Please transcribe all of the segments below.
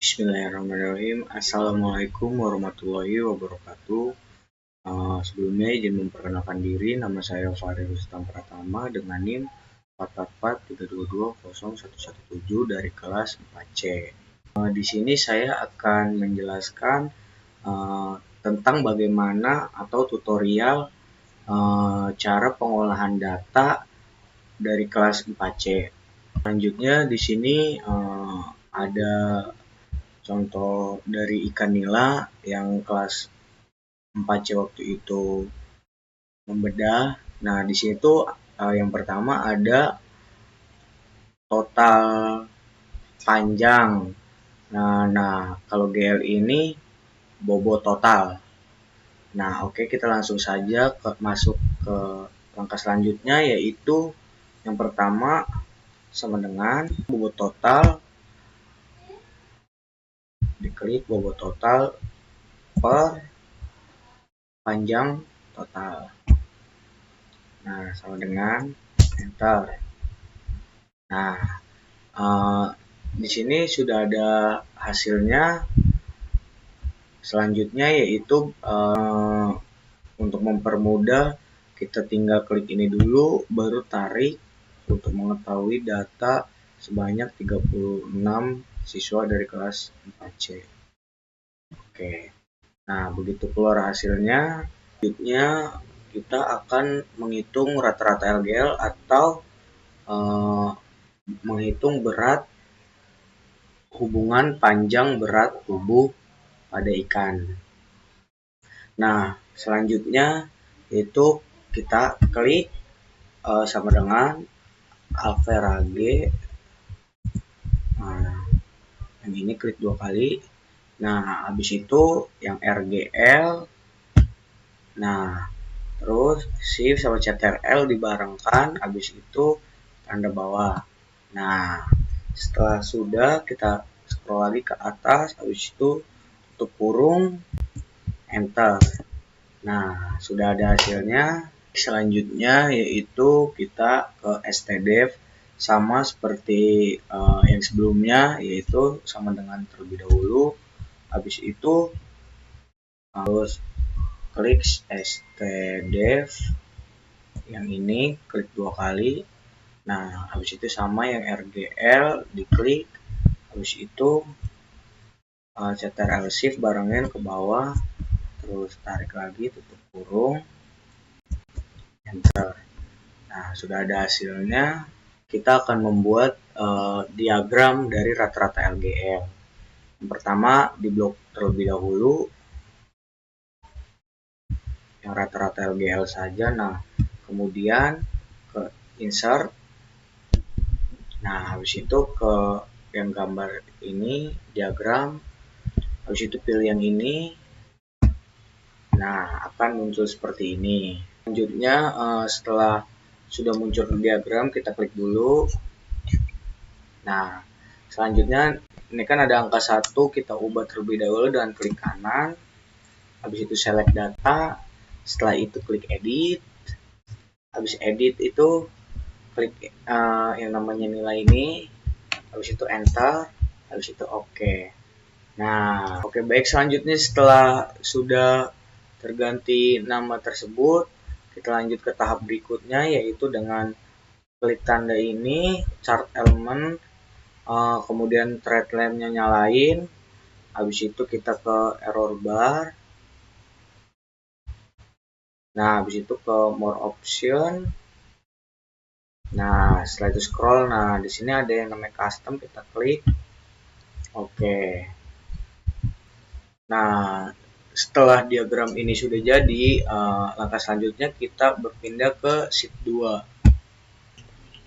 Bismillahirrahmanirrahim. Assalamualaikum warahmatullahi wabarakatuh. Sebelumnya izin memperkenalkan diri, nama saya Farid Rustam Pratama dengan NIM 444322017 dari kelas 4C. Di sini saya akan menjelaskan tentang bagaimana atau tutorial cara pengolahan data dari kelas 4C. Selanjutnya di sini ada contoh dari ikan nila yang kelas 4C waktu itu membedah. Nah, di sini tuh yang pertama ada total panjang. Nah, kalau GL ini bobot total. Nah, oke, kita langsung saja masuk ke langkah selanjutnya, yaitu yang pertama sama dengan bobot total, diklik bobot total per panjang total. Nah, sama dengan enter. Nah, di sini sudah ada hasilnya. Selanjutnya yaitu untuk mempermudah, kita tinggal klik ini dulu, baru tarik untuk mengetahui data sebanyak 36 siswa dari kelas 4C. Oke. Nah, begitu keluar hasilnya, selanjutnya kita akan menghitung rata-rata LGL atau menghitung berat, hubungan panjang berat tubuh pada ikan. Nah, selanjutnya itu kita klik sama dengan Alverage. Nah, yang ini klik 2 kali. Nah, habis itu yang RGL. Nah, terus Shift sama Ctrl dibarengkan, habis itu tanda bawah. Nah, setelah sudah, kita scroll lagi ke atas, habis itu tutup kurung, enter. Nah, sudah ada hasilnya. Selanjutnya yaitu kita ke stdev, sama seperti yang sebelumnya, yaitu sama dengan terlebih dahulu. Habis itu harus klik stdev yang ini, klik 2 kali. Nah, habis itu sama yang RGL diklik, habis itu Ctrl Shift barengin ke bawah, terus tarik lagi, tutup kurung, enter. Nah, sudah ada hasilnya. Kita akan membuat diagram dari rata-rata LGL. Yang pertama di blok terlebih dahulu yang rata-rata LGL saja. Nah, kemudian ke insert. Nah, habis itu ke yang gambar ini, diagram. Habis itu pilih yang ini. Nah, akan muncul seperti ini. Selanjutnya setelah sudah muncul diagram, kita klik dulu. Nah, selanjutnya ini kan ada angka 1, kita ubah terlebih dahulu dengan klik kanan. Habis itu select data. Setelah itu klik edit. Habis edit itu klik yang namanya nilai ini. Habis itu enter. Habis itu oke. Nah, oke, baik. Selanjutnya setelah sudah terganti nama tersebut, kita lanjut ke tahap berikutnya, yaitu dengan klik tanda ini, chart element, kemudian thread lamp-nya nyalain. Habis itu kita ke error bar. Nah, habis itu ke more option. Nah, setelah itu scroll. Nah, di sini ada yang namanya custom, kita klik. Oke. Nah, setelah diagram ini sudah jadi, langkah selanjutnya kita berpindah ke sheet 2.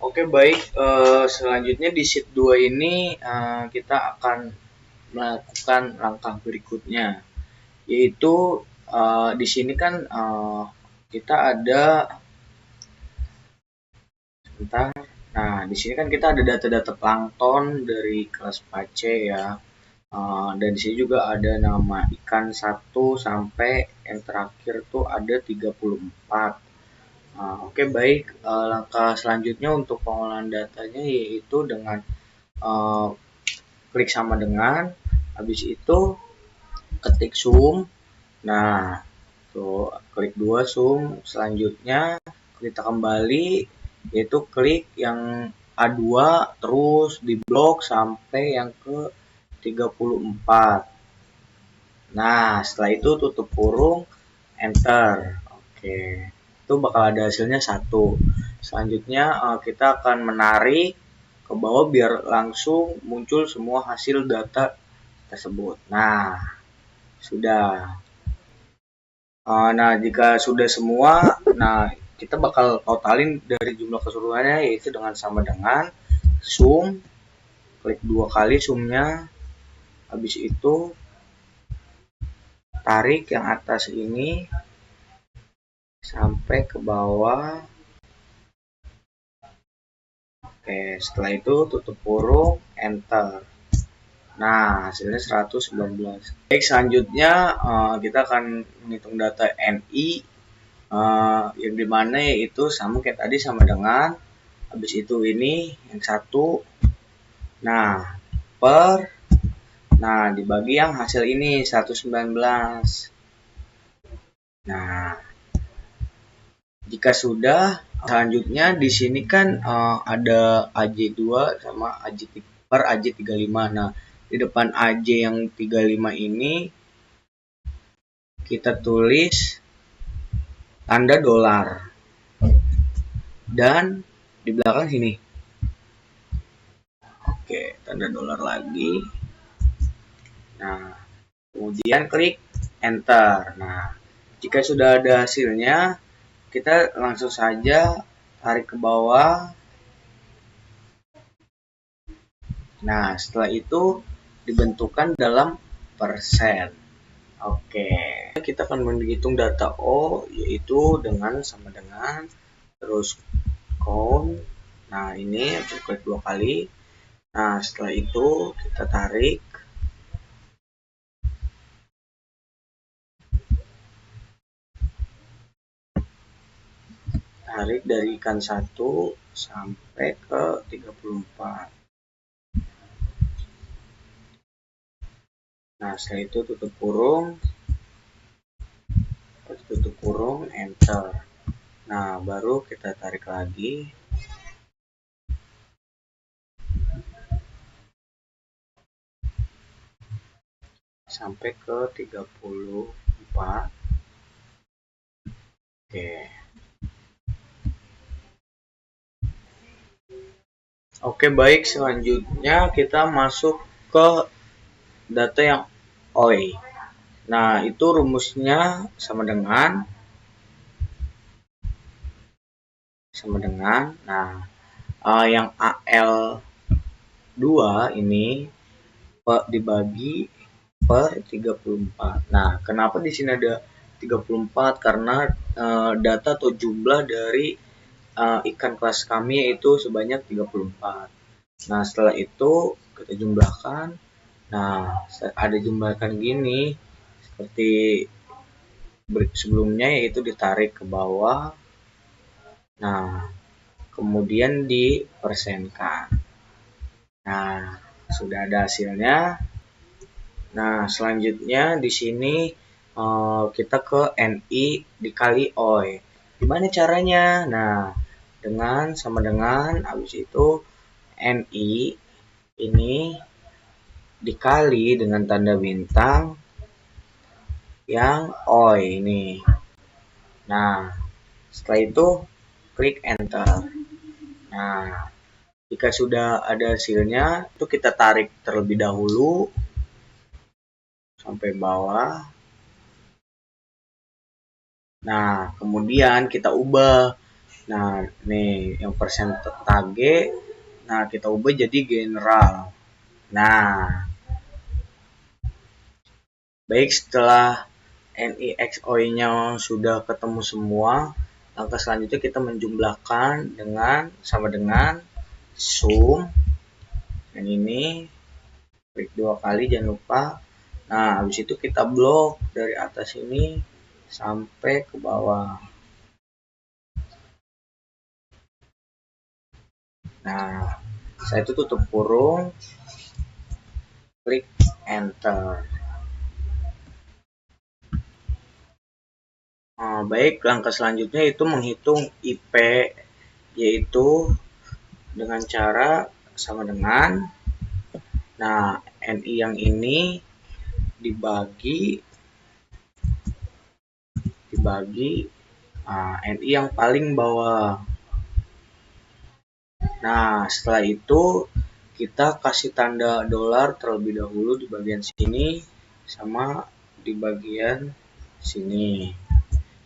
Oke, baik. Selanjutnya di sheet 2 ini kita akan melakukan langkah berikutnya, yaitu di sini kan kita ada sebentar. Nah, di sini kan kita ada data-data plankton dari kelas 4C ya. Dan di sini juga ada nama ikan 1 sampai yang terakhir tuh ada 34. Oke, baik. Langkah selanjutnya untuk pengolahan datanya yaitu dengan klik sama dengan, Habis itu ketik zoom. Nah, tuh klik 2 zoom. Selanjutnya kita kembali, yaitu klik yang A2 terus di blok sampai yang ke 34. Nah, setelah itu tutup kurung, enter. Oke, itu bakal ada hasilnya 1. Selanjutnya kita akan menarik ke bawah biar langsung muncul semua hasil data tersebut. Nah, sudah. Nah, jika sudah semua, nah kita bakal totalin dari jumlah keseluruhannya, yaitu dengan sama dengan zoom, klik 2 kali zoomnya, habis itu tarik yang atas ini sampai ke bawah. Oke, setelah itu tutup kurung, enter. Nah, hasilnya 119. Baik, selanjutnya kita akan menghitung data NI, yang dimana yaitu sama kayak tadi, sama dengan, habis itu ini yang 1. Nah, nah dibagi yang hasil ini 119. Nah, jika sudah, selanjutnya di sini kan ada AJ2 sama AJ per AJ35. Nah, di depan AJ yang 35 ini kita tulis tanda dolar. Dan di belakang sini. Oke, tanda dolar lagi. Nah, kemudian klik enter. Nah, jika sudah ada hasilnya, kita langsung saja tarik ke bawah. Nah, setelah itu dibentukkan dalam persen. Oke, kita akan menghitung data O, yaitu dengan sama dengan, terus count. Nah, ini klik 2 kali. Nah, setelah itu kita tarik. Tarik dari ikan 1 sampai ke 34. Nah, setelah itu tutup kurung, enter. Nah, baru kita tarik lagi. Sampai ke 34. Oke. Oke, baik, selanjutnya kita masuk ke data yang OI. Nah, itu rumusnya sama dengan nah, yang AL2 ini dibagi per 34. Nah, kenapa di sini ada 34? Karena data atau jumlah dari ikan kelas kami yaitu sebanyak 34. Nah, setelah itu kita jumlahkan. Nah, ada jumlahkan gini seperti sebelumnya, yaitu ditarik ke bawah. Nah, kemudian dipersenkan. Nah, sudah ada hasilnya. Nah, selanjutnya di sini kita ke NI dikali OI. Gimana caranya? Nah, dengan sama dengan, habis itu NI ini dikali dengan tanda bintang yang OI ini. Nah, setelah itu klik enter. Nah, jika sudah ada hasilnya, itu kita tarik terlebih dahulu sampai bawah. Nah, kemudian kita ubah. Nah, nih yang persentase. Nah, kita ubah jadi general. Nah, baik, setelah NIXOI-nya sudah ketemu semua, langkah selanjutnya kita menjumlahkan dengan sama dengan zoom. Yang ini klik 2 kali, jangan lupa. Nah, habis itu kita blok dari atas ini sampai ke bawah. Nah, saya itu tutup kurung, klik enter. Baik, langkah selanjutnya itu menghitung IP, yaitu dengan cara sama dengan, nah NI yang ini dibagi NI yang paling bawah. Nah, setelah itu kita kasih tanda dolar terlebih dahulu di bagian sini sama di bagian sini.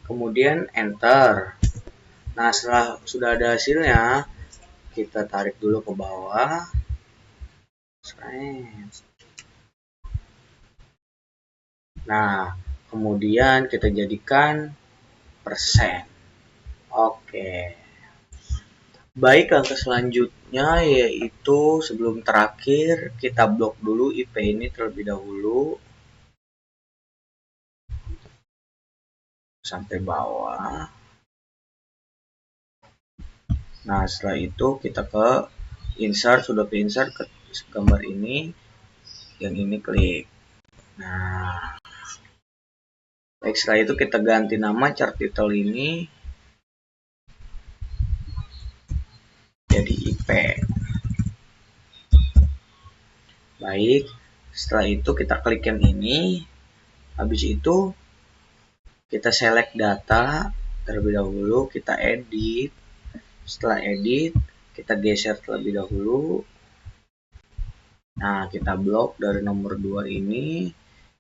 Kemudian enter. Nah, setelah sudah ada hasilnya, kita tarik dulu ke bawah. Nah, kemudian kita jadikan persen. Oke. Baik, langkah selanjutnya yaitu sebelum terakhir kita blok dulu IP ini terlebih dahulu sampai bawah. Nah, setelah itu kita ke insert, sudah ke insert ke gambar ini, yang ini klik. Nah, baik, setelah itu kita ganti nama chart title ini jadi IP. Baik, setelah itu kita klik yang ini. Habis itu kita select data terlebih dahulu, kita edit. Setelah edit, kita geser terlebih dahulu. Nah, kita blok dari nomor 2 ini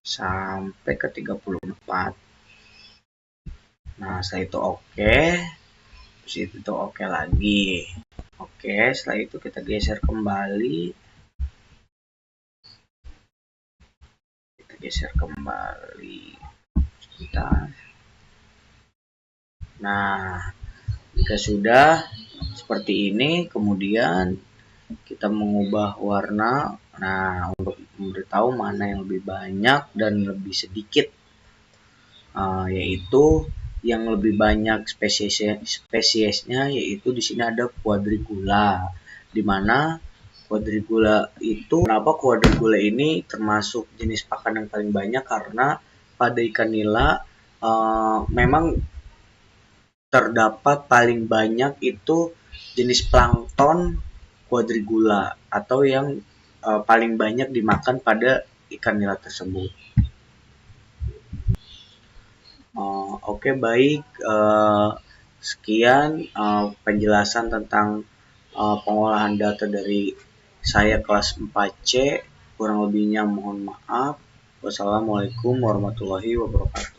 sampai ke 34. Nah, setelah itu oke. Terus itu oke lagi. Oke, setelah itu kita geser kembali. Sebentar. Nah, jika sudah seperti ini, kemudian kita mengubah warna. Nah, untuk memberitahu mana yang lebih banyak dan lebih sedikit, yaitu yang lebih banyak spesiesnya yaitu di sini ada quadrigula, di mana quadrigula itu, kenapa quadrigula ini termasuk jenis pakan yang paling banyak, karena pada ikan nila memang terdapat paling banyak itu jenis plankton quadrigula atau yang paling banyak dimakan pada ikan nila tersebut. Oke, baik, sekian penjelasan tentang pengolahan data dari saya kelas 4C. Kurang lebihnya mohon maaf. Wassalamualaikum warahmatullahi wabarakatuh.